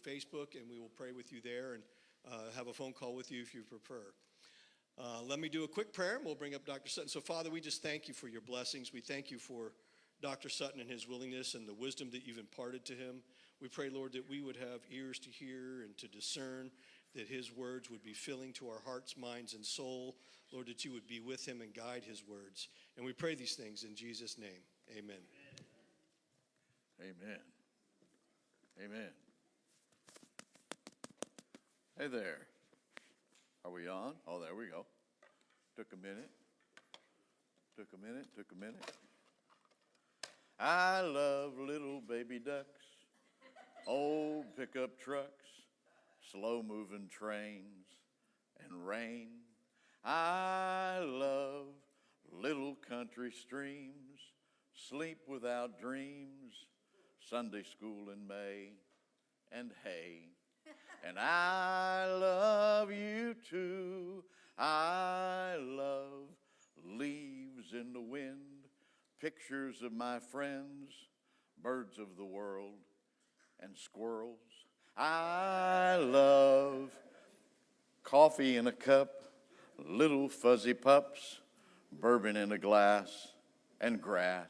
Facebook, and we will pray with you there and have a phone call with you if you prefer. Let me do a quick prayer, and we'll bring up Dr. Sutton. So, Father, we just thank you for your blessings. We thank you for Dr. Sutton and his willingness and the wisdom that you've imparted to him. We pray, Lord, that we would have ears to hear and to discern, that his words would be filling to our hearts, minds, and soul. Lord, that you would be with him and guide his words. And we pray these things in Jesus' name. Amen. Amen. Amen. Hey there. Are we on? Oh, there we go. Took a minute. I love little baby ducks, old pickup trucks, slow-moving trains, and rain. I love little country streams, sleep without dreams, Sunday school in May, and hay. And I love you too. I love leaves in the wind, pictures of my friends, birds of the world, and squirrels. I love coffee in a cup, little fuzzy pups, bourbon in a glass, and grass.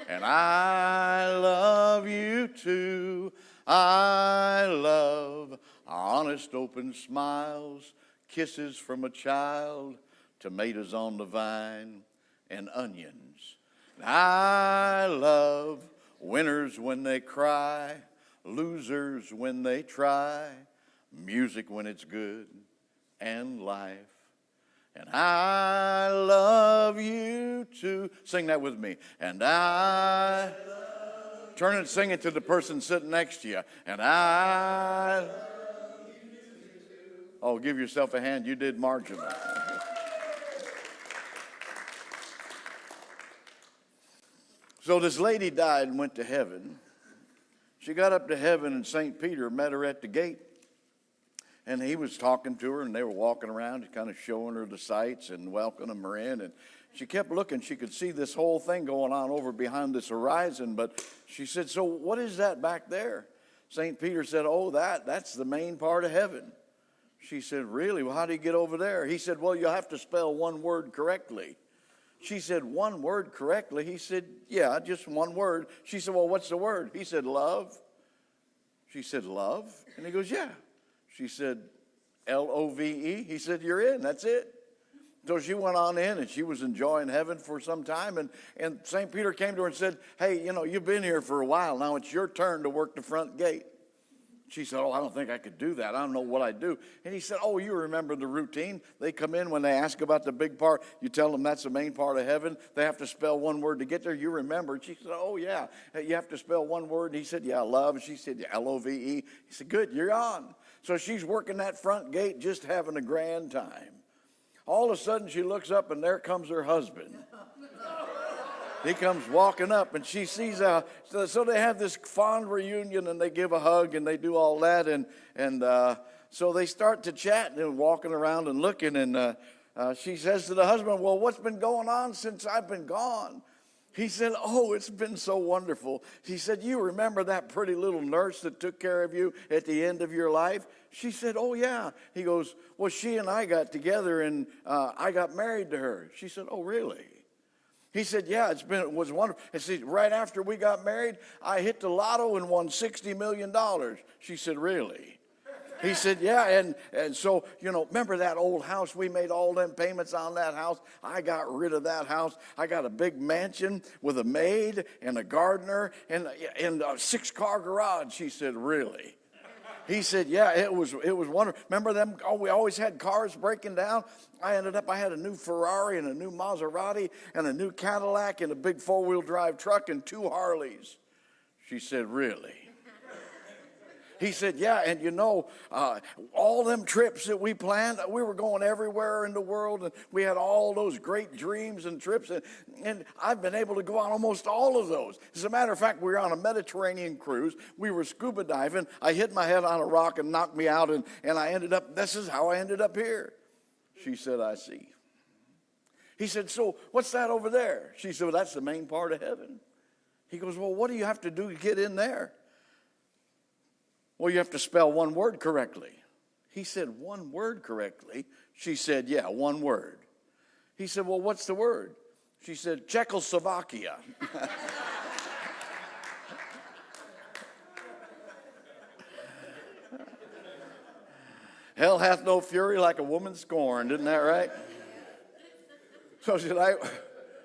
And I love you too. I love honest open smiles, kisses from a child, tomatoes on the vine, and onions. I love winners when they cry, losers when they try, music when it's good, and life. And I love you too. Sing that with me. And I turn and sing it to the person sitting next to you. And I love you too. Oh, give yourself a hand. You did marginal. So this lady died and went to heaven. She got up to heaven, and St. Peter met her at the gate. And he was talking to her, and they were walking around, kind of showing her the sights and welcoming her in. And she kept looking. She could see this whole thing going on over behind this horizon. But she said, so what is that back there? St. Peter said, oh, that's the main part of heaven. She said, really? Well, how do you get over there? He said, well, you'll have to spell one word correctly. She said, one word correctly? He said, yeah, just one word. She said, well, what's the word? He said, love. She said, love? And he goes, yeah. She said, L-O-V-E. He said, you're in. That's it. So she went on in, and she was enjoying heaven for some time. And St. Peter came to her and said, hey, you've been here for a while. Now it's your turn to work the front gate. She said, oh, I don't think I could do that. I don't know what I'd do. And he said, oh, you remember the routine. They come in when they ask about the big part. You tell them that's the main part of heaven. They have to spell one word to get there. You remember. She said, oh, yeah. You have to spell one word. And he said, yeah, love. And she said, yeah, L-O-V-E. He said, good, you're on. So she's working that front gate, just having a grand time. All of a sudden, she looks up, and there comes her husband. He comes walking up, and she sees so they have this fond reunion, and they give a hug, and they do all that, and so they start to chat and walking around and looking, and she says to the husband, well, what's been going on since I've been gone? He said, oh, it's been so wonderful. He said, you remember that pretty little nurse that took care of you at the end of your life? She said, oh, yeah. He goes, well, she and I got together, and I got married to her. She said, oh, really? He said, yeah, it was wonderful. And see, right after we got married, I hit the lotto and won $60 million. She said, really? He said, yeah, and so, remember that old house? We made all them payments on that house. I got rid of that house. I got a big mansion with a maid and a gardener and a 6-car garage. She said, really? He said, yeah, it was wonderful. Remember them? Oh, we always had cars breaking down. I had a new Ferrari and a new Maserati and a new Cadillac and a big 4-wheel drive truck and 2 Harleys. She said, really? He said, yeah, and all them trips that we planned, we were going everywhere in the world, and we had all those great dreams and trips, and I've been able to go on almost all of those. As a matter of fact, we were on a Mediterranean cruise. We were scuba diving. I hit my head on a rock and knocked me out, and this is how I ended up here. She said, I see. He said, so what's that over there? She said, well, that's the main part of heaven. He goes, well, what do you have to do to get in there? Well, you have to spell one word correctly. He said, one word correctly? She said, yeah, one word. He said, well, what's the word? She said, Czechoslovakia. Hell hath no fury like a woman scorned. Isn't that right? So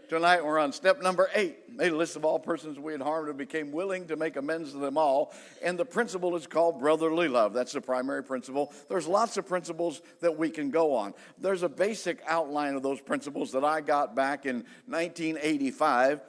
tonight we're on step number 8. Made a list of all persons we had harmed and became willing to make amends to them all. And the principle is called brotherly love. That's the primary principle. There's lots of principles that we can go on. There's a basic outline of those principles that I got back in 1985.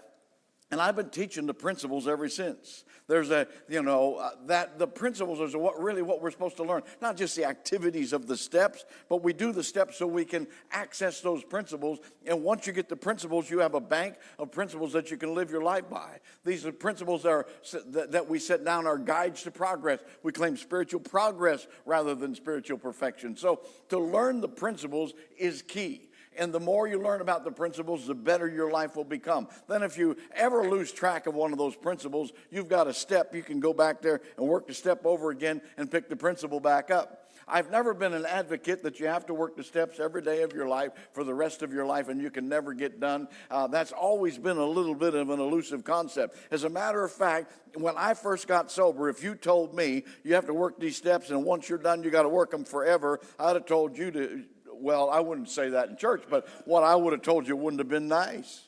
And I've been teaching the principles ever since. There's that the principles is what we're supposed to learn. Not just the activities of the steps, but we do the steps so we can access those principles. And once you get the principles, you have a bank of principles that you can live your life by. These are principles that we set down are guides to progress. We claim spiritual progress rather than spiritual perfection. So to learn the principles is key. And the more you learn about the principles, the better your life will become. Then if you ever lose track of one of those principles, you've got a step. You can go back there and work the step over again and pick the principle back up. I've never been an advocate that you have to work the steps every day of your life for the rest of your life and you can never get done. That's always been a little bit of an elusive concept. As a matter of fact, when I first got sober, if you told me you have to work these steps and once you're done, you got to work them forever, I'd have told you to... Well, I wouldn't say that in church, but what I would have told you wouldn't have been nice.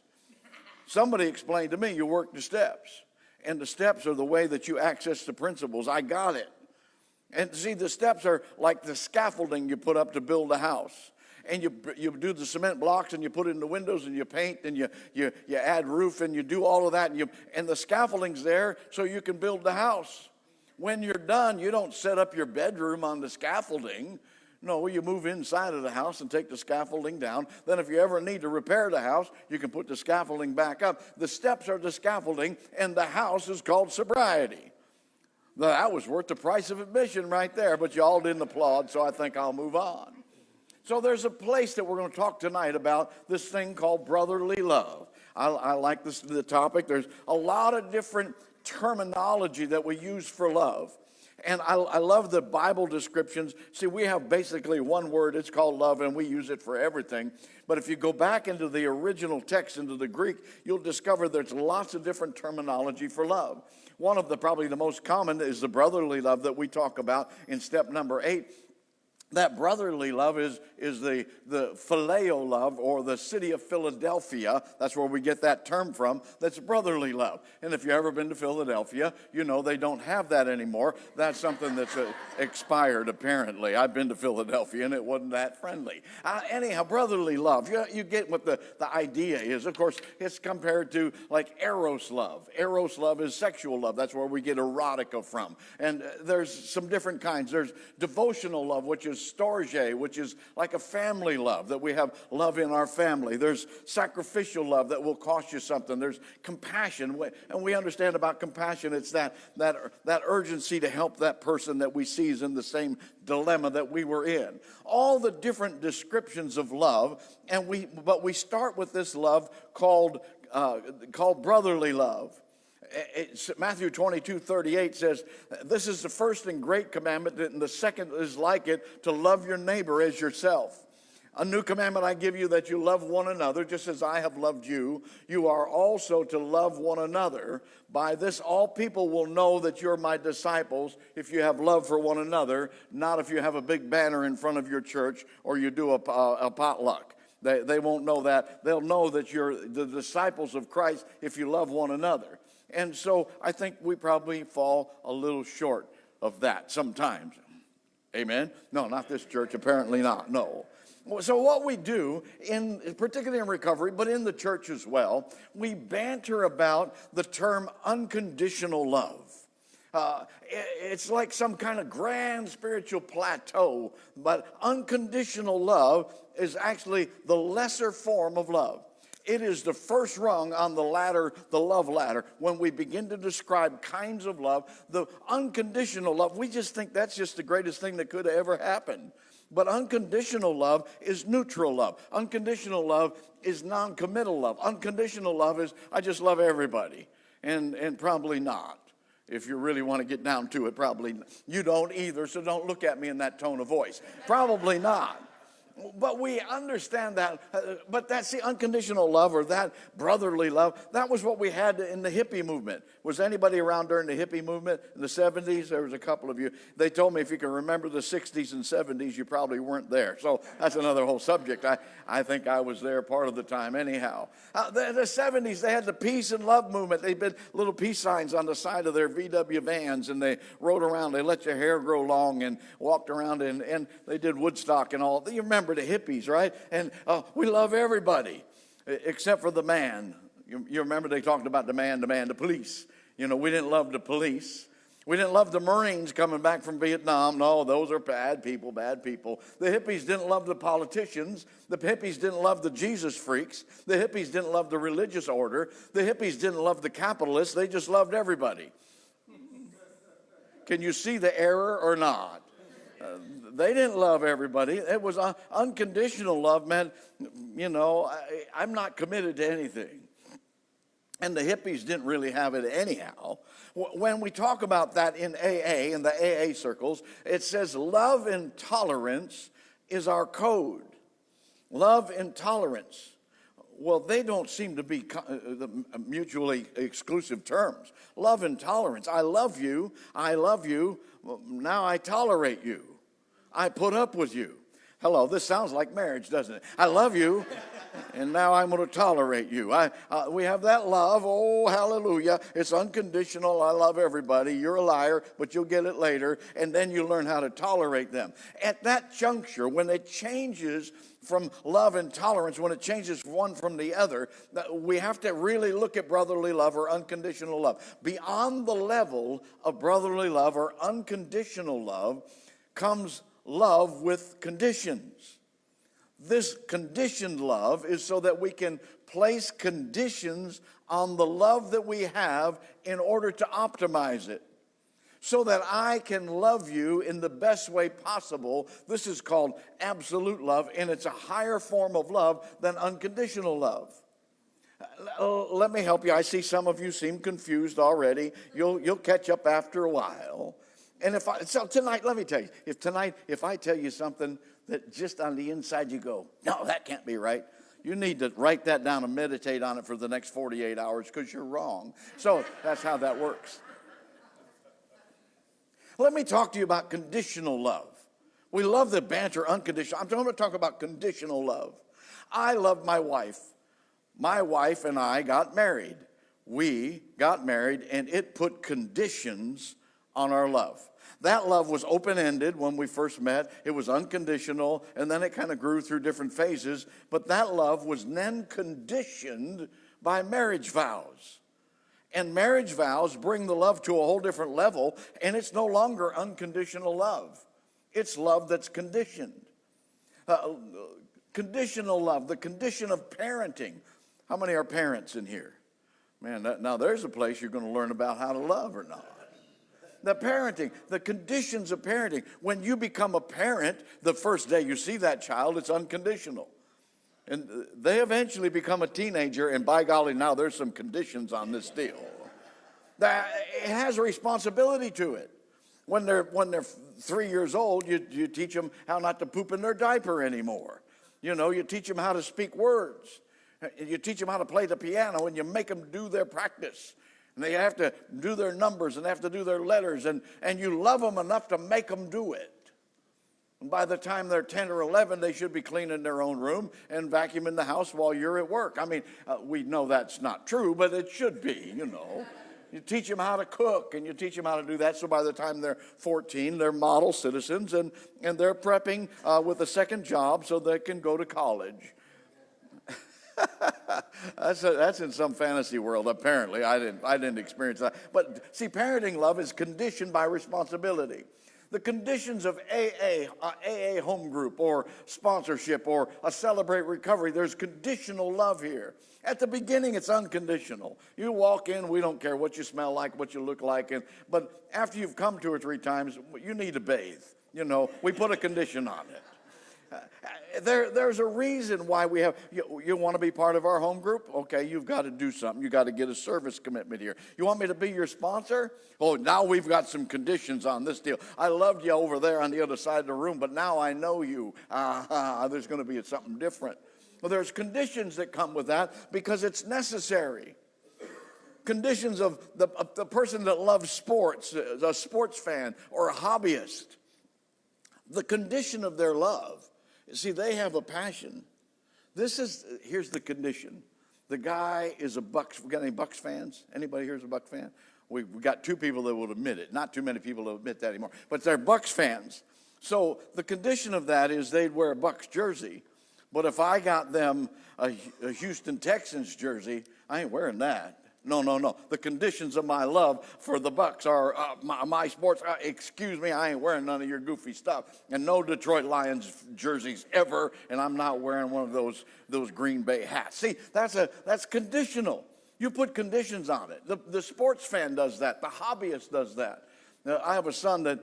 Somebody explained to me, you work the steps. And the steps are the way that you access the principles. I got it. And see, the steps are like the scaffolding you put up to build a house. And you do the cement blocks and you put it in the windows and you paint and you add roof and you do all of that. And the scaffolding's there so you can build the house. When you're done, you don't set up your bedroom on the scaffolding. No, you move inside of the house and take the scaffolding down. Then if you ever need to repair the house, you can put the scaffolding back up. The steps are the scaffolding, and the house is called sobriety. That was worth the price of admission right there, but you all didn't applaud, so I think I'll move on. So there's a place that we're going to talk tonight about this thing called brotherly love. I like the topic. There's a lot of different terminology that we use for love. And I love the Bible descriptions. See, we have basically one word. It's called love, and we use it for everything. But if you go back into the original text, into the Greek, you'll discover there's lots of different terminology for love. One of probably the most common is the brotherly love that we talk about in step number 8. That brotherly love is the phileo love, or the city of Philadelphia. That's where we get that term from. That's brotherly love. And if you've ever been to Philadelphia, you know they don't have that anymore. That's something that's expired, apparently. I've been to Philadelphia, and it wasn't that friendly. Anyhow, brotherly love. You get what the idea is. Of course, it's compared to like eros love. Eros love is sexual love. That's where we get erotica from. And there's some different kinds. There's devotional love, which is storge, which is like a family love, that we have love in our family. There's sacrificial love that will cost you something. There's compassion, and we understand about compassion. It's that urgency to help that person that we see is in the same dilemma that we were in. All the different descriptions of love, but we start with this love called brotherly love. Matthew 22:38 says, this is the first and great commandment, and the second is like it, to love your neighbor as yourself. A new commandment I give you, that you love one another, just as I have loved you. You are also to love one another. By this all people will know that you're my disciples, if you have love for one another, not if you have a big banner in front of your church or you do a potluck. They won't know that. They'll know that you're the disciples of Christ if you love one another. And so I think we probably fall a little short of that sometimes. Amen? No, not this church. Apparently not. No. So what we do, particularly in recovery, but in the church as well, we banter about the term unconditional love. It's like some kind of grand spiritual plateau, but unconditional love is actually the lesser form of love. It is the first rung on the ladder, the love ladder. When we begin to describe kinds of love, the unconditional love, we just think that's just the greatest thing that could have ever happened. But unconditional love is neutral love. Unconditional love is non-committal love. Unconditional love is, I just love everybody. And probably not. If you really want to get down to it, probably you don't either, so don't look at me in that tone of voice. Probably not. But we understand that. But that's the unconditional love, or that brotherly love. That was what we had in the hippie movement. Was anybody around during the hippie movement in the 70s? There was a couple of you. They told me if you can remember the 60s and 70s, you probably weren't there. So that's another whole subject. I think I was there part of the time anyhow. The 70s, they had the peace and love movement. They put little peace signs on the side of their VW vans, and they rode around. They let your hair grow long and walked around, and they did Woodstock and all. You remember the hippies, right? And we love everybody except for the man. You remember they talked about the man, the police. You know, we didn't love the police. We didn't love the Marines coming back from Vietnam. No, those are bad people, bad people. The hippies didn't love the politicians. The hippies didn't love the Jesus freaks. The hippies didn't love the religious order. The hippies didn't love the capitalists. They just loved everybody. Can you see the error or not? They didn't love everybody. It was unconditional love, meant, you know, I'm not committed to anything. And the hippies didn't really have it anyhow. When we talk about that in AA, in the AA circles, it says love and tolerance is our code. Love and tolerance. Well, they don't seem to be mutually exclusive terms. Love and tolerance. I love you. Now I tolerate you. I put up with you. Hello, this sounds like marriage, doesn't it? I love you, and now I'm going to tolerate you. We have that love. Oh, hallelujah. It's unconditional. I love everybody. You're a liar, but you'll get it later, and then you learn how to tolerate them. At that juncture, when it changes from love and tolerance, when it changes one from the other, we have to really look at brotherly love or unconditional love. Beyond the level of brotherly love or unconditional love comes love with conditions. This conditioned love is so that we can place conditions on the love that we have in order to optimize it, so that I can love you in the best way possible. This is called absolute love, and it's a higher form of love than unconditional love. Let me help you. I see some of you seem confused already. You'll catch up after a while. And so tonight, let me tell you, if I tell you something that just on the inside you go, no, that can't be right, you need to write that down and meditate on it for the next 48 hours because you're wrong. So that's how that works. Let me talk to you about conditional love. We love the banter unconditional. I'm going to talk about conditional love. I love my wife. My wife and I got married. We got married, and it put conditions on our love. That love was open-ended when we first met. It was unconditional, and then it kind of grew through different phases. But that love was then conditioned by marriage vows. And marriage vows bring the love to a whole different level, and it's no longer unconditional love. It's love that's conditioned. Conditional love, the condition of parenting. How many are parents in here? Man, now there's a place you're going to learn about how to love or not. The parenting, the conditions of parenting. When you become a parent, the first day you see that child, it's unconditional. And they eventually become a teenager, and by golly, now there's some conditions on this deal. It has a responsibility to it. When they're 3 years old, you teach them how not to poop in their diaper anymore. You know, you teach them how to speak words. You teach them how to play the piano, and you make them do their practice. And they have to do their numbers, and they have to do their letters, and you love them enough to make them do it. And by the time they're 10 or 11, they should be cleaning their own room and vacuuming the house while you're at work. I mean, we know that's not true, but it should be, you know. You teach them how to cook, and you teach them how to do that, so by the time they're 14, they're model citizens, and they're prepping with a second job so they can go to college. That's in some fantasy world, apparently. I didn't experience that. But see, parenting love is conditioned by responsibility. The conditions of AA home group or sponsorship or a Celebrate Recovery, there's conditional love here. At the beginning, it's unconditional. You walk in, we don't care what you smell like, what you look like, but after you've come 2 or 3 times, you need to bathe. You know, we put a condition on it. There's a reason why we have, you want to be part of our home group? Okay, you've got to do something. You've got to get a service commitment here. You want me to be your sponsor? Oh, now we've got some conditions on this deal. I loved you over there on the other side of the room, but now I know you. There's going to be something different. Well, there's conditions that come with that because it's necessary. Conditions of the person that loves sports, a sports fan or a hobbyist. The condition of their love. See, they have a passion. Here's the condition. The guy is a Bucks. We got any Bucks fans? Anybody here is a Bucks fan? We got two people that will admit it. Not too many people will admit that anymore. But they're Bucks fans. So the condition of that is they'd wear a Bucks jersey. But if I got them a Houston Texans jersey, I ain't wearing that. No. The conditions of my love for the Bucks are my sports. Excuse me, I ain't wearing none of your goofy stuff. And no Detroit Lions jerseys ever. And I'm not wearing one of those Green Bay hats. See, that's conditional. You put conditions on it. The sports fan does that. The hobbyist does that. Now, I have a son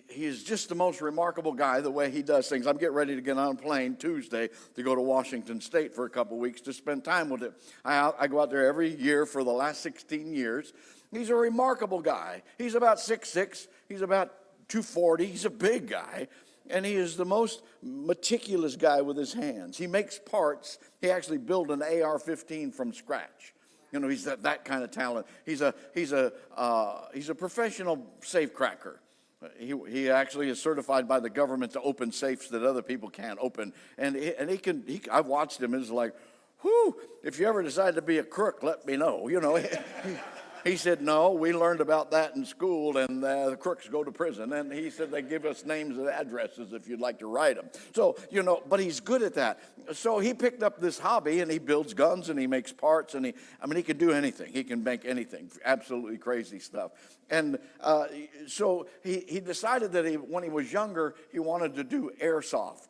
he's just the most remarkable guy, the way he does things. I'm getting ready to get on a plane Tuesday to go to Washington State for a couple weeks to spend time with him. I go out there every year for the last 16 years. He's a remarkable guy. He's about 6'6". He's about 240. He's a big guy. And he is the most meticulous guy with his hands. He makes parts. He actually built an AR-15 from scratch. You know, he's that kind of talent. He's a professional safecracker. He actually is certified by the government to open safes that other people can't open. And I've watched him, and it's like, whew, if you ever decide to be a crook, let me know. You know, he said, no, we learned about that in school, and the crooks go to prison. And he said they give us names and addresses if you'd like to write them. So, you know, but he's good at that. So he picked up this hobby, and he builds guns, and he makes parts, and he can do anything. He can make anything, absolutely crazy stuff. And so he decided that when he was younger, he wanted to do airsoft.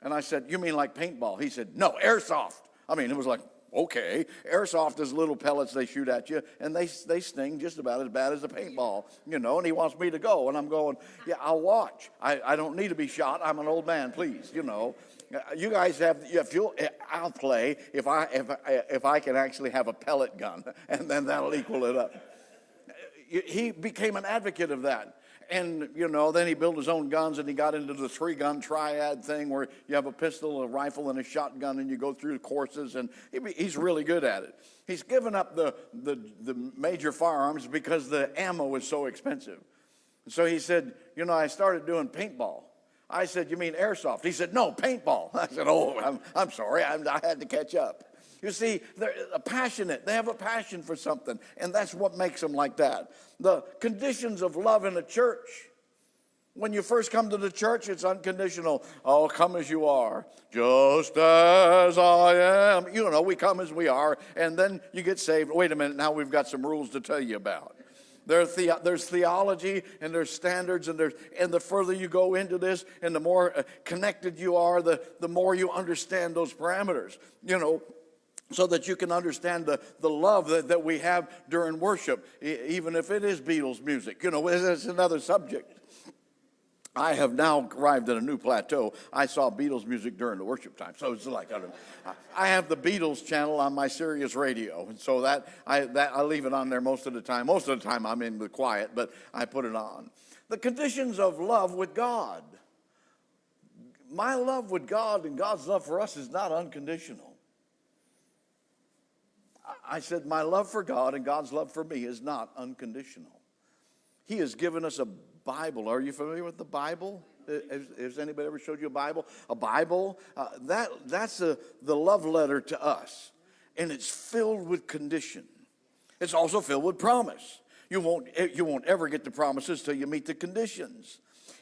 And I said, you mean like paintball? He said, no, airsoft. I mean, it was like, okay. Airsoft is little pellets they shoot at you, and they sting just about as bad as a paintball, you know, and he wants me to go. And I'm going, yeah, I'll watch. I don't need to be shot. I'm an old man, please, you know. You guys I'll play if I can actually have a pellet gun, and then that'll equal it up. He became an advocate of that. And, you know, then he built his own guns, and he got into the 3-gun triad thing where you have a pistol, a rifle, and a shotgun, and you go through the courses, and he's really good at it. He's given up the major firearms because the ammo is so expensive. So he said, you know, I started doing paintball. I said, you mean airsoft? He said, no, paintball. I said, oh, I'm sorry, I had to catch up. You see, they're passionate. They have a passion for something, and that's what makes them like that. The conditions of love in a church. When you first come to the church, it's unconditional. Oh, come as you are, just as I am. You know, we come as we are, and then you get saved. Wait a minute, now we've got some rules to tell you about. There's theology, and there's standards, and the further you go into this, and the more connected you are, the more you understand those parameters. You know, so that you can understand the love that we have during worship, even if it is Beatles music. You know, it's another subject. I have now arrived at a new plateau. I saw Beatles music during the worship time. So it's like, I have the Beatles channel on my Sirius radio. And so I leave it on there most of the time. Most of the time I'm in the quiet, but I put it on. The conditions of love with God. My love with God and God's love for us is not unconditional. I said my love for God and God's love for me is not unconditional. He has given us a Bible. Are you familiar with the Bible? Has anybody ever showed you a Bible? A Bible, that's the love letter to us. And it's filled with condition. It's also filled with promise. You won't ever get the promises till you meet the conditions.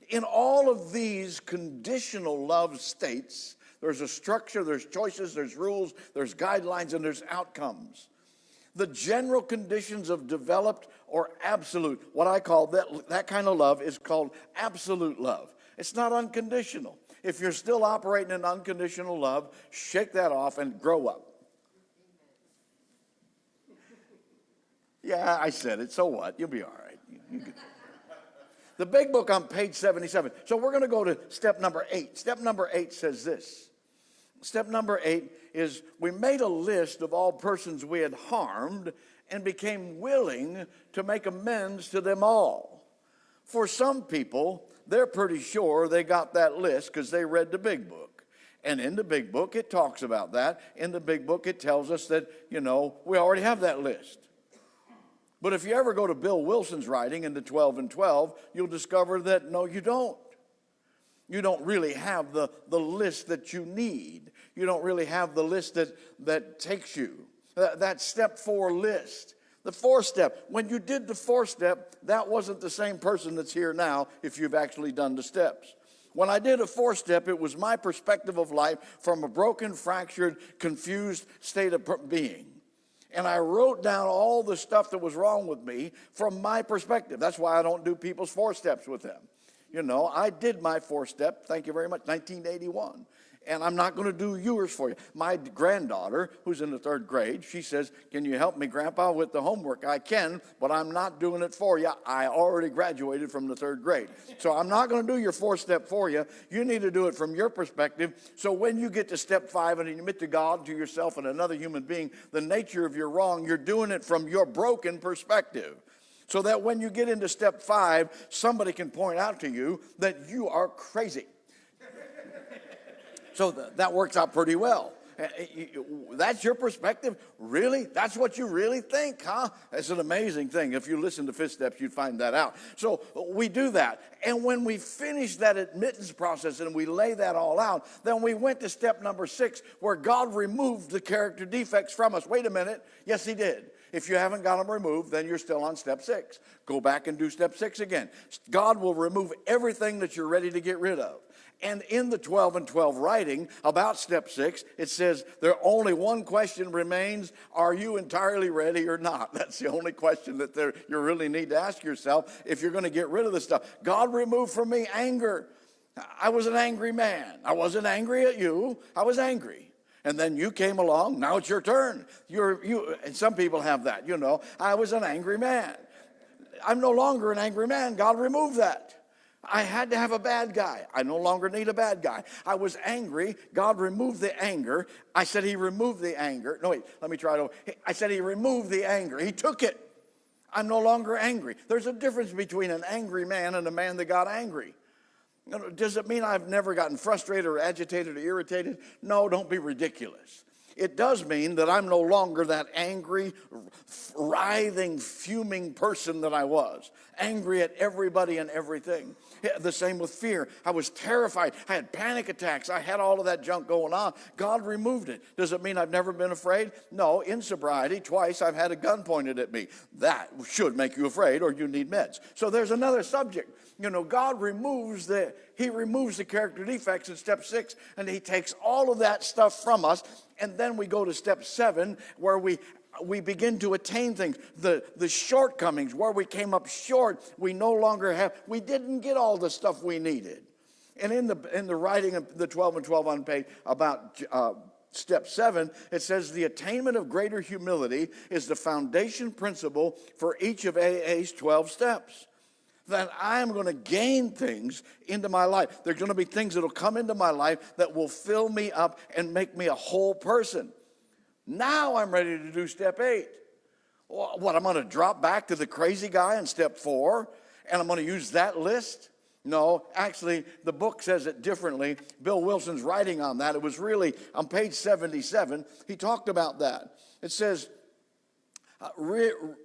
In all of these conditional love states, there's a structure, there's choices, there's rules, there's guidelines, and there's outcomes. The general conditions of developed or absolute, what I call that kind of love is called absolute love. It's not unconditional. If you're still operating in unconditional love, shake that off and grow up. Yeah, I said it. So what? You'll be all right. The big book on page 77. So we're going to go to step number 8. Step number 8 says this. Step number 8 is we made a list of all persons we had harmed and became willing to make amends to them all. For some people, they're pretty sure they got that list because they read the big book. And in the big book, it talks about that. In the big book, it tells us that, we already have that list. But if you ever go to Bill Wilson's writing in the 12 and 12, you'll discover that, no, you don't. You don't really have the list that you need. You don't really have the list that takes you. That step 4 list. The 4th step. When you did the 4th step, that wasn't the same person that's here now if you've actually done the steps. When I did a 4th step, it was my perspective of life from a broken, fractured, confused state of being. And I wrote down all the stuff that was wrong with me from my perspective. That's why I don't do people's 4 steps with them. I did my 4th step, thank you very much, 1981. And I'm not going to do yours for you. My granddaughter, who's in the 3rd grade, she says, can you help me, Grandpa, with the homework? I can, but I'm not doing it for you. I already graduated from the 3rd grade. So I'm not going to do your 4th step for you. You need to do it from your perspective. So when you get to step 5 and admit to God, to yourself, and another human being, the nature of your wrong, you're doing it from your broken perspective. So that when you get into step 5, somebody can point out to you that you are crazy. So that works out pretty well. That's your perspective? Really? That's what you really think, huh? It's an amazing thing. If you listen to 5th steps, you'd find that out. So we do that. And when we finish that admittance process and we lay that all out, then we went to step number 6, where God removed the character defects from us. Wait a minute. Yes, he did. If you haven't got them removed, then you're still on step 6. Go back and do step 6 again. God will remove everything that you're ready to get rid of. And in the 12 and 12 writing about step 6, it says there only one question remains: are you entirely ready or not? That's the only question that you really need to ask yourself if you're going to get rid of this stuff. God removed from me anger. I was an angry man. I wasn't angry at you. I was angry. And then you came along. Now it's your turn. And some people have that, I was an angry man. I'm no longer an angry man. God removed that. I had to have a bad guy. I no longer need a bad guy. I was angry. God removed the anger. I said he removed the anger. No, wait, let me try it over. I said he removed the anger. He took it. I'm no longer angry. There's a difference between an angry man and a man that got angry. Does it mean I've never gotten frustrated or agitated or irritated? No, don't be ridiculous. It does mean that I'm no longer that angry, writhing, fuming person that I was. Angry at everybody and everything. The same with fear. I was terrified. I had panic attacks. I had all of that junk going on. God removed it. Does it mean I've never been afraid? No, in sobriety, twice I've had a gun pointed at me. That should make you afraid, or you need meds. So there's another subject. God removes the character defects in step 6, and he takes all of that stuff from us. And then we go to step 7, where we begin to attain things. The shortcomings, where we came up short, we no longer have. We didn't get all the stuff we needed. And in the writing of the 12 and 12 on page about step 7, it says the attainment of greater humility is the foundation principle for each of AA's 12 steps. That I am going to gain things into my life. There's going to be things that will come into my life that will fill me up and make me a whole person. Now I'm ready to do step 8. What, I'm going to drop back to the crazy guy in step 4, and I'm going to use that list? No, actually, the book says it differently. Bill Wilson's writing on that. It was really on page 77. He talked about that. It says,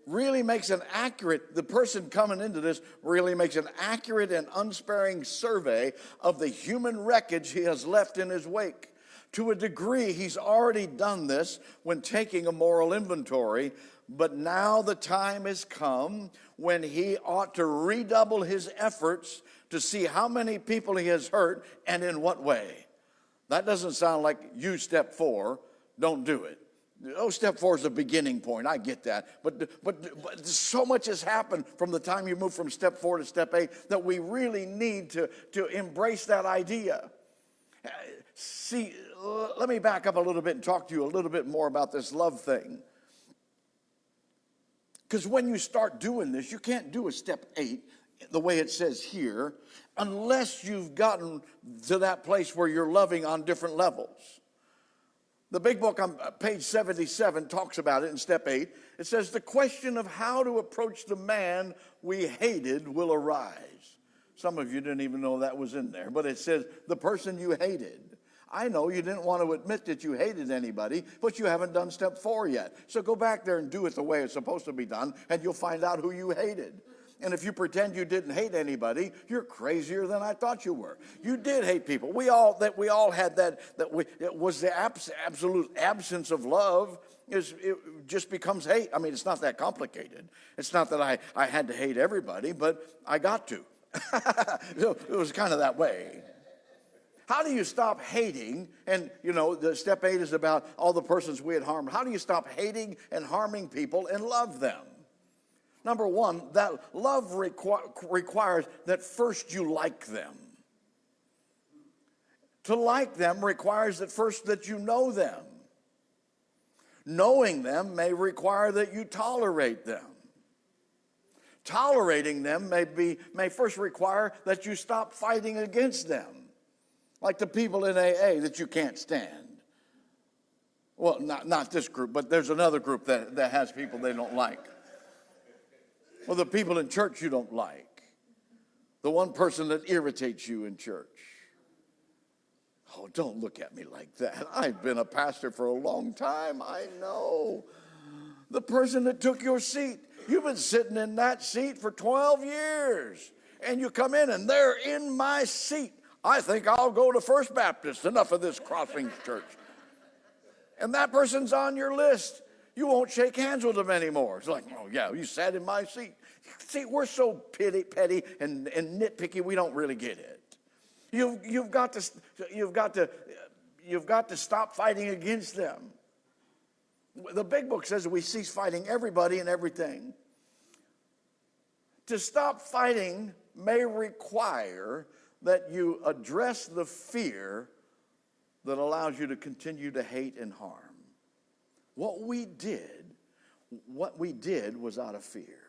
really makes an accurate, the person coming into this really makes an accurate and unsparing survey of the human wreckage he has left in his wake. To a degree, he's already done this when taking a moral inventory, but now the time has come when he ought to redouble his efforts to see how many people he has hurt and in what way. That doesn't sound like you step 4, don't do it. Oh, step 4 is the beginning point. I get that. But so much has happened from the time you move from step 4 to step 8 that we really need to embrace that idea. See, let me back up a little bit and talk to you a little bit more about this love thing. Because when you start doing this, you can't do a step 8 the way it says here, unless you've gotten to that place where you're loving on different levels. The big book on page 77 talks about it in step 8. It says the question of how to approach the man we hated will arise. Some of you didn't even know that was in there, but it says the person you hated. I know you didn't want to admit that you hated anybody, but you haven't done step 4 yet. So go back there and do it the way it's supposed to be done, and you'll find out who you hated. And if you pretend you didn't hate anybody, you're crazier than I thought you were. You did hate people. We all had that it was the absolute absence of love. It just becomes hate. I mean, it's not that complicated. It's not that I had to hate everybody, but I got to. So it was kind of that way. How do you stop hating? And, the step 8 is about all the persons we had harmed. How do you stop hating and harming people and love them? Number 1, that love requires that first you like them. To like them requires that first that you know them. Knowing them may require that you tolerate them. Tolerating them may first require that you stop fighting against them. Like the people in AA that you can't stand. Well, not this group, but there's another group that has people they don't like. Well, the people in church you don't like. The one person that irritates you in church. Oh, don't look at me like that. I've been a pastor for a long time. I know. The person that took your seat. You've been sitting in that seat for 12 years. And you come in and they're in my seat. I think I'll go to First Baptist. Enough of this Crossings Church. And that person's on your list. You won't shake hands with them anymore. It's like, oh yeah, you sat in my seat. See, we're so petty and nitpicky, we don't really get it. You've got to stop fighting against them. The big book says we cease fighting everybody and everything. To stop fighting may require that you address the fear that allows you to continue to hate and harm. What we did was out of fear.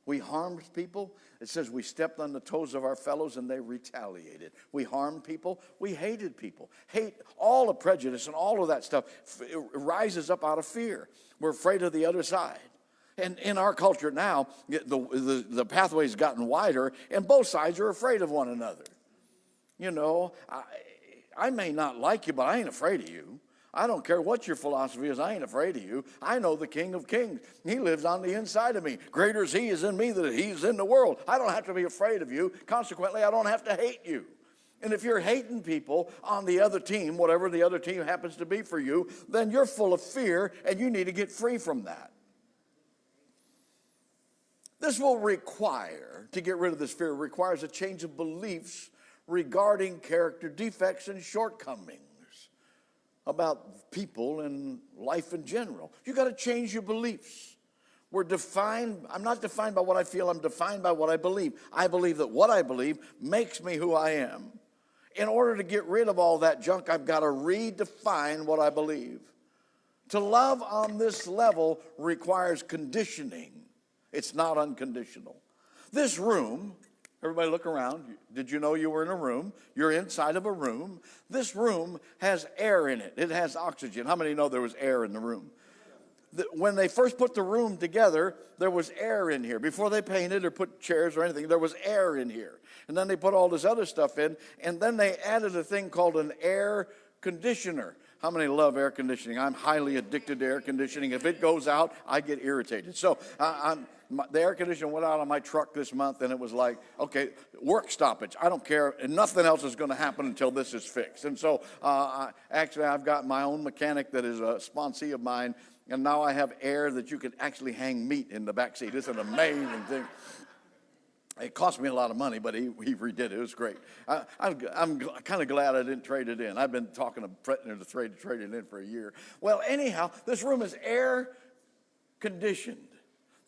We harmed people. It says we stepped on the toes of our fellows and they retaliated. We harmed people. We hated people. Hate, all the prejudice and all of that stuff, it rises up out of fear. We're afraid of the other side. And in our culture now, the pathway's gotten wider and both sides are afraid of one another. I may not like you, but I ain't afraid of you. I don't care what your philosophy is. I ain't afraid of you. I know the King of Kings. He lives on the inside of me. Greater is he is in me than he is in the world. I don't have to be afraid of you. Consequently, I don't have to hate you. And if you're hating people on the other team, whatever the other team happens to be for you, then you're full of fear and you need to get free from that. This will require, to get rid of this fear, requires a change of beliefs regarding character defects and shortcomings about people and life in general. You got to change your beliefs. I'm not defined by what I feel, I'm defined by what I believe. I believe that what I believe makes me who I am. In order to get rid of all that junk, I've got to redefine what I believe. To love on this level requires conditioning. It's not unconditional. This room, everybody look around. Did you know you were in a room? You're inside of a room. This room has air in it. It has oxygen. How many know there was air in the room? When they first put the room together, there was air in here. Before they painted or put chairs or anything, there was air in here. And then they put all this other stuff in, and then they added a thing called an air conditioner. How many love air conditioning? I'm highly addicted to air conditioning. If it goes out, I get irritated. So the air conditioner went out on my truck this month, and it was like, okay, work stoppage. I don't care, and nothing else is going to happen until this is fixed. And so actually, I've got my own mechanic that is a sponsee of mine, and now I have air that you can actually hang meat in the back seat. It's an amazing thing. It cost me a lot of money, but he redid it. It was great. I'm kind of glad I didn't trade it in. I've been talking to threatening to trade it in for a year. Well, anyhow, this room is air conditioned.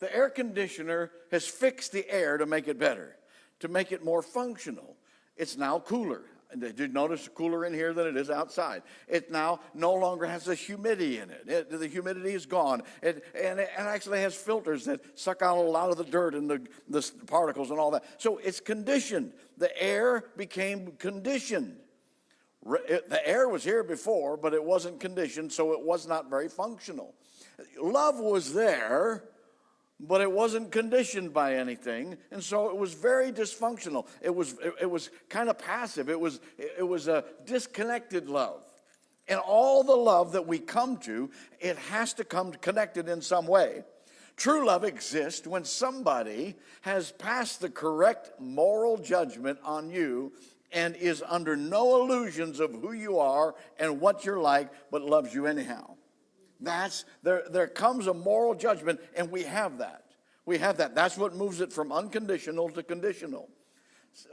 The air conditioner has fixed the air to make it better, to make it more functional. It's now cooler. Did you notice it's cooler in here than it is outside? It now no longer has the humidity in it. The humidity is gone. And it actually has filters that suck out a lot of the dirt and the particles and all that. So it's conditioned. The air became conditioned. The air was here before, but it wasn't conditioned, so it was not very functional. Love was there, but it wasn't conditioned by anything, and so it was very dysfunctional. It was kind of passive. It was a disconnected love. And all the love that we come to, it has to come connected in some way. True love exists when somebody has passed the correct moral judgment on you and is under no illusions of who you are and what you're like, but loves you anyhow. There comes a moral judgment, and we have that. We have that. That's what moves it from unconditional to conditional.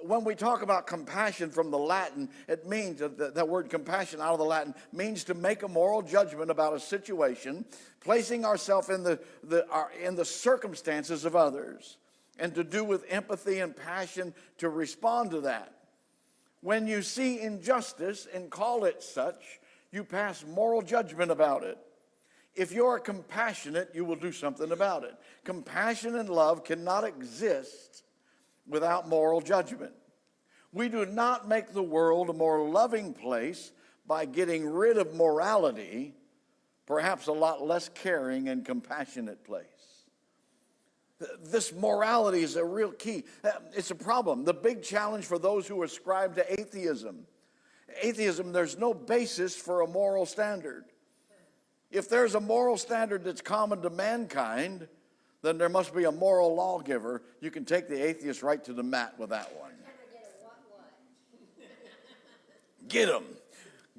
When we talk about compassion from the Latin, it means, that word compassion out of the Latin, means to make a moral judgment about a situation, placing ourselves in the circumstances of others, and to do with empathy and passion to respond to that. When you see injustice and call it such, you pass moral judgment about it. If you're compassionate, you will do something about it. Compassion and love cannot exist without moral judgment. We do not make the world a more loving place by getting rid of morality, perhaps a lot less caring and compassionate place. This morality is a real key. It's a problem. The big challenge for those who ascribe to atheism. Atheism, there's no basis for a moral standard. If there's a moral standard that's common to mankind, then there must be a moral lawgiver. You can take the atheist right to the mat with that one. Get him.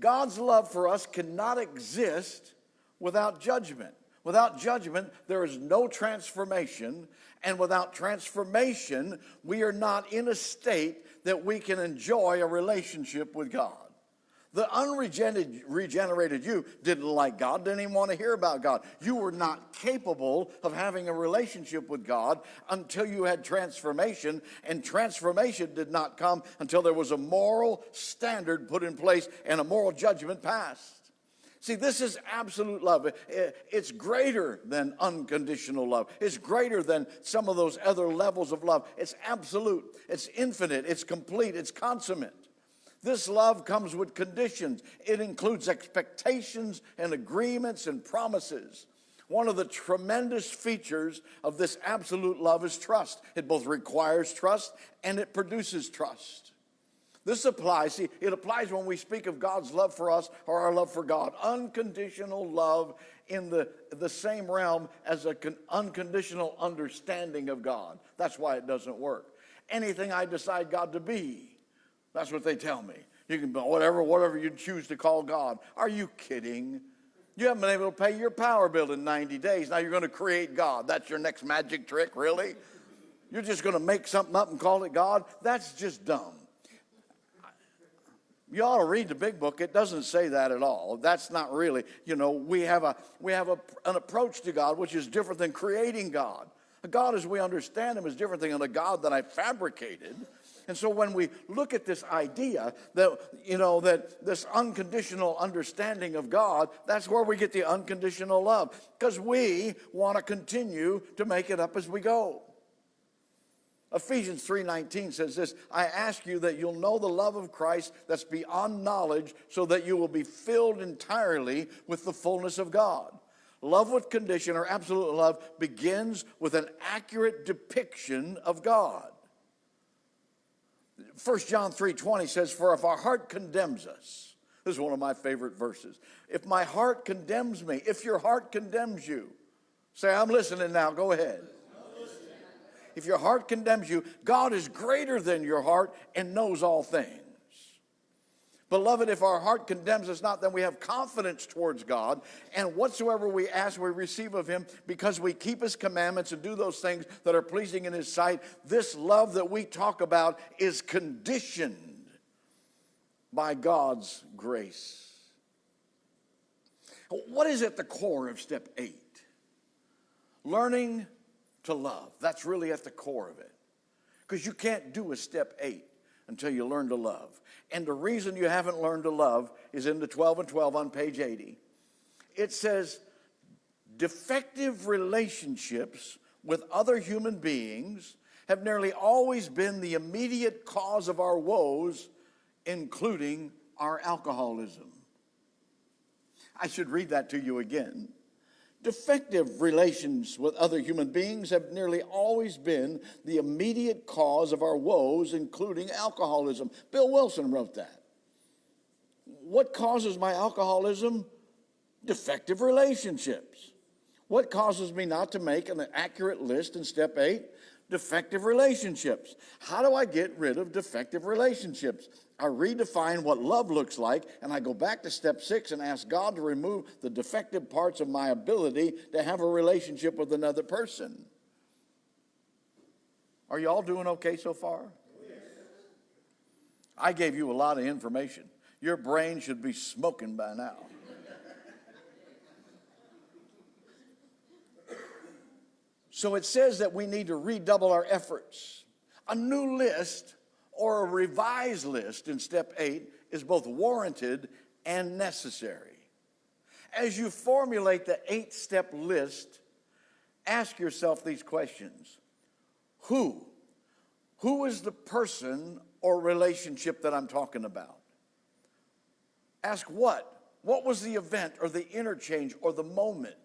God's love for us cannot exist without judgment. Without judgment, there is no transformation. And without transformation, we are not in a state that we can enjoy a relationship with God. The unregenerated you didn't like God, didn't even want to hear about God. You were not capable of having a relationship with God until you had transformation, and transformation did not come until there was a moral standard put in place and a moral judgment passed. See, this is absolute love. It's greater than unconditional love. It's greater than some of those other levels of love. It's absolute. It's infinite. It's complete. It's consummate. This love comes with conditions. It includes expectations and agreements and promises. One of the tremendous features of this absolute love is trust. It both requires trust and it produces trust. This applies, it applies when we speak of God's love for us or our love for God. Unconditional love in the same realm as an unconditional understanding of God. That's why it doesn't work. Anything I decide God to be, that's what they tell me. You can be whatever you choose to call God. Are you kidding? You haven't been able to pay your power bill in 90 days. Now you're going to create God. That's your next magic trick, really? You're just going to make something up and call it God? That's just dumb. You ought to read the big book. It doesn't say that at all. That's not really, we have an approach to God which is different than creating God. A God as we understand him is different than a God that I fabricated. And so when we look at this idea that this unconditional understanding of God, that's where we get the unconditional love, because we want to continue to make it up as we go. Ephesians 3:19 says this, I ask you that you'll know the love of Christ that's beyond knowledge, so that you will be filled entirely with the fullness of God. Love with condition, or absolute love, begins with an accurate depiction of God. 1 John 3:20 says, for if our heart condemns us, this is one of my favorite verses. If my heart condemns me, if your heart condemns you, say, I'm listening now, go ahead. If your heart condemns you, God is greater than your heart and knows all things. Beloved, if our heart condemns us not, then we have confidence towards God, and whatsoever we ask, we receive of him, because we keep his commandments and do those things that are pleasing in his sight. This love that we talk about is conditioned by God's grace. What is at the core of step 8? Learning to love. That's really at the core of it. Because you can't do a step 8 until you learn to love. And the reason you haven't learned to love is in the 12 and 12 on page 80. It says, defective relationships with other human beings have nearly always been the immediate cause of our woes, including our alcoholism. I should read that to you again. Defective relations with other human beings have nearly always been the immediate cause of our woes, including alcoholism. Bill Wilson wrote that. What causes my alcoholism? Defective relationships. What causes me not to make an accurate list in step 8? Defective relationships. How do I get rid of defective relationships? I redefine what love looks like, and I go back to step 6 and ask God to remove the defective parts of my ability to have a relationship with another person. Are you all doing okay so far? Yes. I gave you a lot of information. Your brain should be smoking by now. So it says that we need to redouble our efforts. A new list or a revised list in step 8 is both warranted and necessary. As you formulate the 8-step list, ask yourself these questions. Who? Who is the person or relationship that I'm talking about? Ask what? What was the event or the interchange or the moment?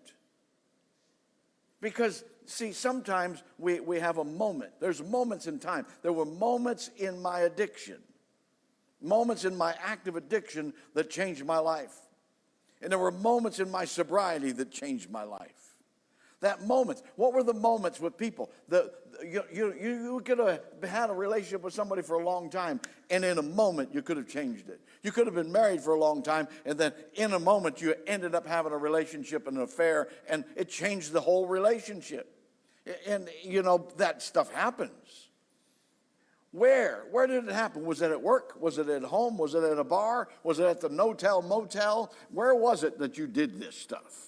Because, see, sometimes we have a moment. There's moments in time. There were moments in my addiction, moments in my active addiction that changed my life. And there were moments in my sobriety that changed my life. That moment, what were the moments with people? You could have had a relationship with somebody for a long time, and in a moment you could have changed it. You could have been married for a long time, and then in a moment you ended up having a relationship, an affair, and it changed the whole relationship. And, you know, that stuff happens. Where? Where did it happen? Was it at work? Was it at home? Was it at a bar? Was it at the no-tell motel? Where was it that you did this stuff?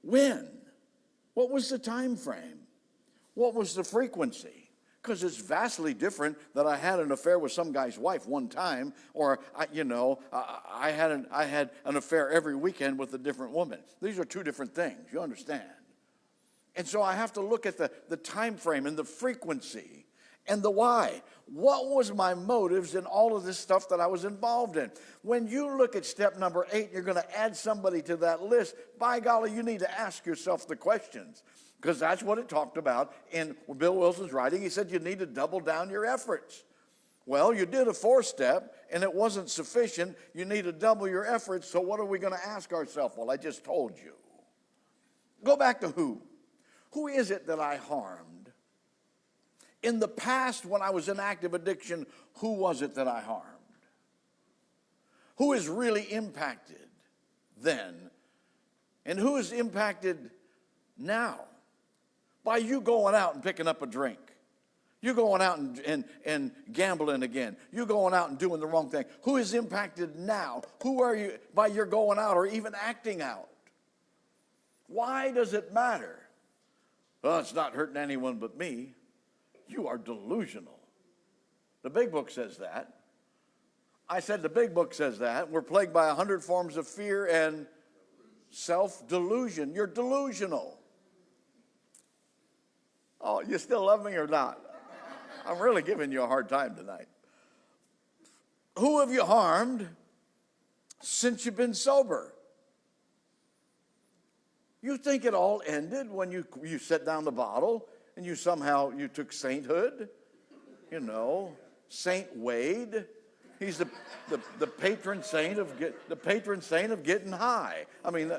When? What was the time frame? What was the frequency? Because it's vastly different that I had an affair with some guy's wife one time, or I had an affair every weekend with a different woman. These are two different things. You understand? And so I have to look at the time frame and the frequency and the why. What was my motives in all of this stuff that I was involved in? When you look at step number 8, you're going to add somebody to that list. By golly, you need to ask yourself the questions, because that's what it talked about in Bill Wilson's writing. He said you need to double down your efforts. Well, you did a 4-step, and it wasn't sufficient. You need to double your efforts, so what are we going to ask ourselves? Well, I just told you. Go back to who. Who is it that I harmed? In the past, when I was in active addiction, who was it that I harmed? Who is really impacted then? And who is impacted now? By you going out and picking up a drink. You going out and gambling again. You going out and doing the wrong thing. Who is impacted now? Who are you by your going out or even acting out? Why does it matter? Well, it's not hurting anyone but me. You are delusional. The big book says that. I said the big book says that. We're plagued by 100 forms of fear and self-delusion. You're delusional. Oh, you still love me or not? I'm really giving you a hard time tonight. Who have you harmed since you've been sober? You think it all ended when you set down the bottle and you took sainthood? You know, Saint Wade. He's the patron saint of getting high. I mean,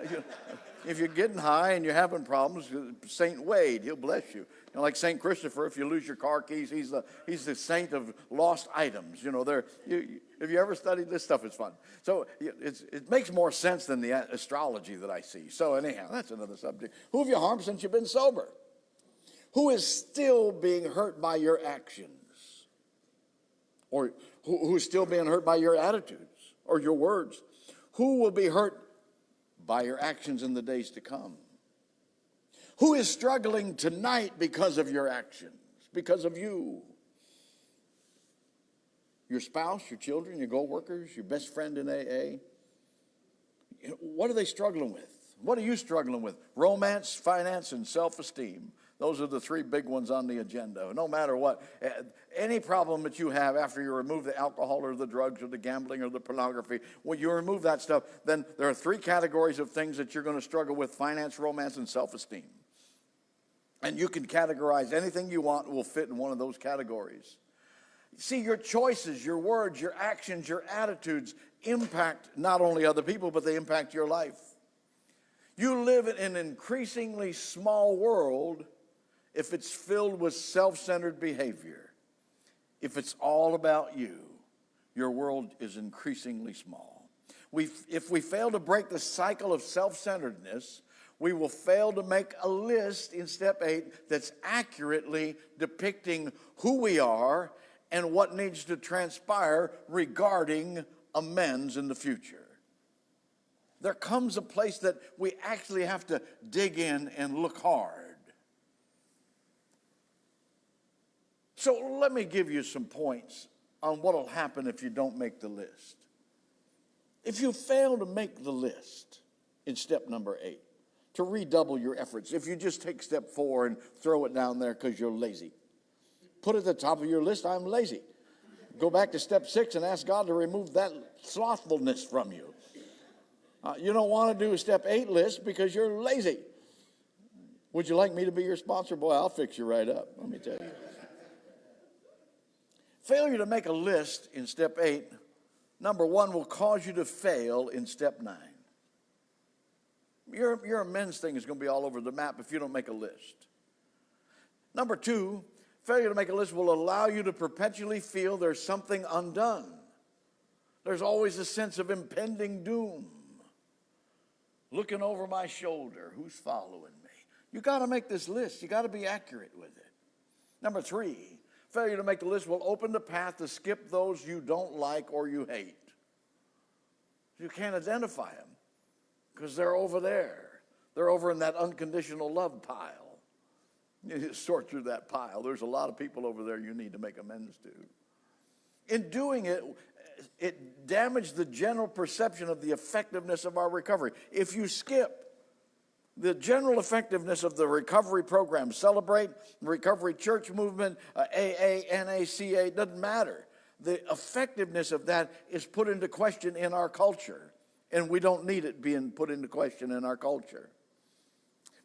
if you're getting high and you're having problems, Saint Wade, he'll bless you. You know, like Saint Christopher, if you lose your car keys, he's the saint of lost items. You know, if you ever studied this stuff, it's fun. So it makes more sense than the astrology that I see. So anyhow, that's another subject. Who have you harmed since you've been sober? Who is still being hurt by your actions? Or who's still being hurt by your attitudes or your words? Who will be hurt by your actions in the days to come? Who is struggling tonight because of your actions, because of you? your spouse, your children, your co-workers, your best friend in AA. What are they struggling with? What are you struggling with? Romance, finance, and self-esteem. Those are the three big ones on the agenda. No matter what, any problem that you have after you remove the alcohol or the drugs or the gambling or the pornography, when you remove that stuff, then there are three categories of things that you're going to struggle with: finance, romance, and self-esteem. And you can categorize anything you want will fit in one of those categories. See, your choices, your words, your actions, your attitudes impact not only other people, but they impact your life. You live in an increasingly small world if it's filled with self-centered behavior. If it's all about you, your world is increasingly small. If we fail to break the cycle of self-centeredness, we will fail to make a list in step 8 that's accurately depicting who we are and what needs to transpire regarding amends in the future. There comes a place that we actually have to dig in and look hard. So let me give you some points on what will happen if you don't make the list. If you fail to make the list in step number 8, to redouble your efforts, if you just take step 4 and throw it down there because you're lazy, put at the top of your list, I'm lazy. Go back to step 6 and ask God to remove that slothfulness from you. You don't want to do a step 8 list because you're lazy. Would you like me to be your sponsor? Boy, I'll fix you right up, let me tell you. Failure to make a list in step 8, number 1, will cause you to fail in step 9. Your amends thing is going to be all over the map if you don't make a list. Number 2, failure to make a list will allow you to perpetually feel there's something undone. There's always a sense of impending doom. Looking over my shoulder, who's following me? You got to make this list. You got to be accurate with it. Number 3, failure to make the list will open the path to skip those you don't like or you hate. You can't identify them because they're over there. They're over in that unconditional love pile. You sort through that pile. There's a lot of people over there you need to make amends to. In doing it, it damaged the general perception of the effectiveness of our recovery. If you skip the general effectiveness of the recovery program, Celebrate, Recovery Church Movement, AA, NACA, doesn't matter. The effectiveness of that is put into question in our culture, and we don't need it being put into question in our culture.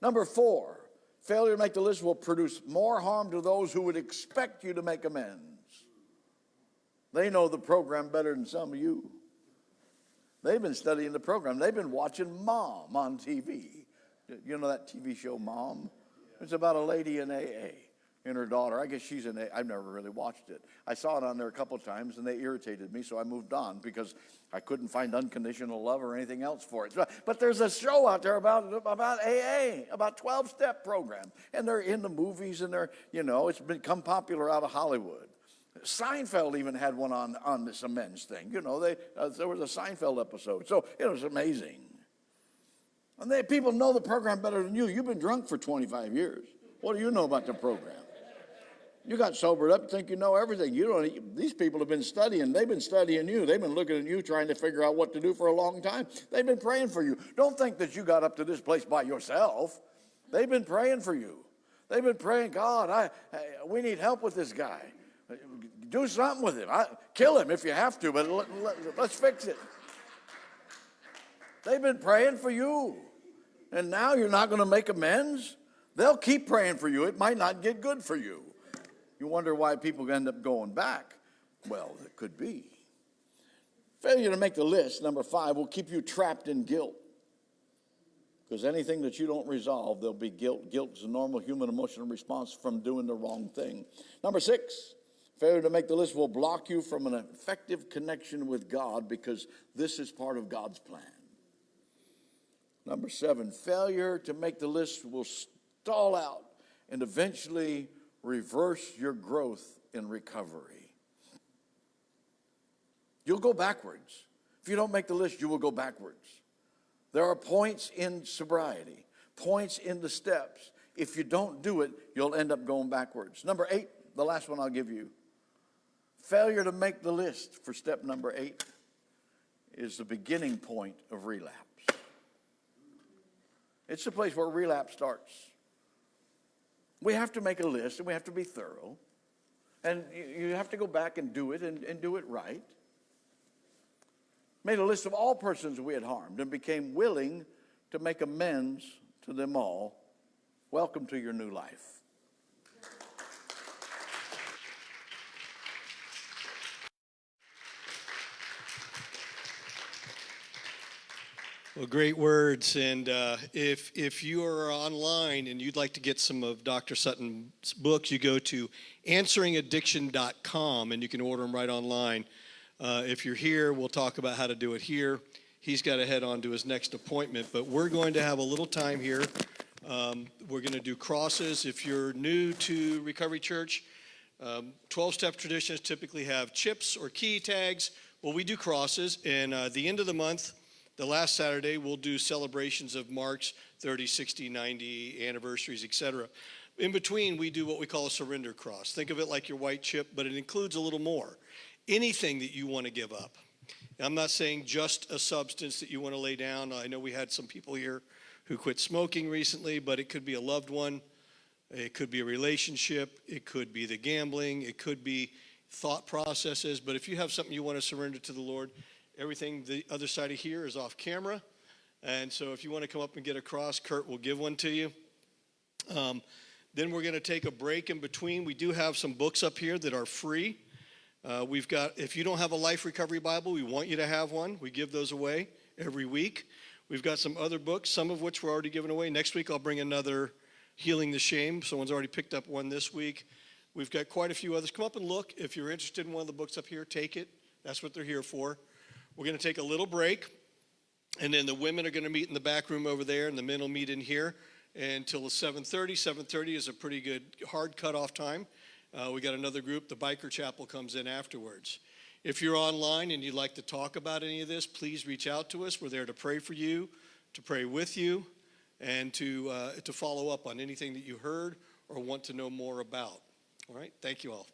Number 4, failure to make the list will produce more harm to those who would expect you to make amends. They know the program better than some of you. They've been studying the program. They've been watching Mom on TV. You know that TV show, Mom? It's about a lady in AA and her daughter. I guess she's in AA. I've never really watched it. I saw it on there a couple of times, and they irritated me, so I moved on because I couldn't find unconditional love or anything else for it. But there's a show out there about AA, about 12-step program. And they're in the movies, and it's become popular out of Hollywood. Seinfeld even had one on this amends thing. There was a Seinfeld episode. So it was amazing. And people know the program better than you. You've been drunk for 25 years. What do you know about the program? You got sobered up and think you know everything. These people have been studying. They've been studying you. They've been looking at you trying to figure out what to do for a long time. They've been praying for you. Don't think that you got up to this place by yourself. They've been praying for you. They've been praying, God, we need help with this guy. Do something with him. Kill him if you have to, but let's fix it. They've been praying for you. And now you're not going to make amends? They'll keep praying for you. It might not get good for you. You wonder why people end up going back. Well, it could be. Failure to make the list, number 5, will keep you trapped in guilt. Because anything that you don't resolve, there'll be guilt. Guilt is a normal human emotional response from doing the wrong thing. Number 6, failure to make the list will block you from an effective connection with God because this is part of God's plan. Number 7, failure to make the list will stall out and eventually reverse your growth in recovery. You'll go backwards. If you don't make the list, you will go backwards. There are points in sobriety, points in the steps. If you don't do it, you'll end up going backwards. Number 8, the last one I'll give you. Failure to make the list for step number 8 is the beginning point of relapse. It's the place where relapse starts. We have to make a list, and we have to be thorough. And you have to go back and do it, and do it right. Made a list of all persons we had harmed and became willing to make amends to them all. Welcome to your new life. Well, great words. And if you are online and you'd like to get some of Dr. Sutton's books, you go to answeringaddiction.com and you can order them right online. If you're here, we'll talk about how to do it here. He's got to head on to his next appointment, but we're going to have a little time here. We're going to do crosses. If you're new to Recovery Church, 12-step traditions typically have chips or key tags. Well, we do crosses, and the end of the month, the last Saturday, we'll do celebrations of Mark's 30, 60, 90 anniversaries, etc. In between, we do what we call a surrender cross. Think of it like your white chip, but it includes a little more. Anything that you want to give up. I'm not saying just a substance that you want to lay down. I know we had some people here who quit smoking recently, but it could be a loved one. It could be a relationship. It could be the gambling. It could be thought processes. But if you have something you want to surrender to the Lord, everything the other side of here is off camera. And so if you want to come up and get a cross, Kurt will give one to you. Then we're going to take a break in between. We do have some books up here that are free. We've got, if you don't have a Life Recovery Bible, we want you to have one. We give those away every week. We've got some other books, some of which we're already giving away. Next week, I'll bring another Healing the Shame. Someone's already picked up one this week. We've got quite a few others. Come up and look. If you're interested in one of the books up here, take it. That's what they're here for. We're going to take a little break, and then the women are going to meet in the back room over there, and the men will meet in here until 7:30. 7:30 is a pretty good hard cutoff time. We got another group. The Biker Chapel comes in afterwards. If you're online and you'd like to talk about any of this, please reach out to us. We're there to pray for you, to pray with you, and to follow up on anything that you heard or want to know more about. All right? Thank you all.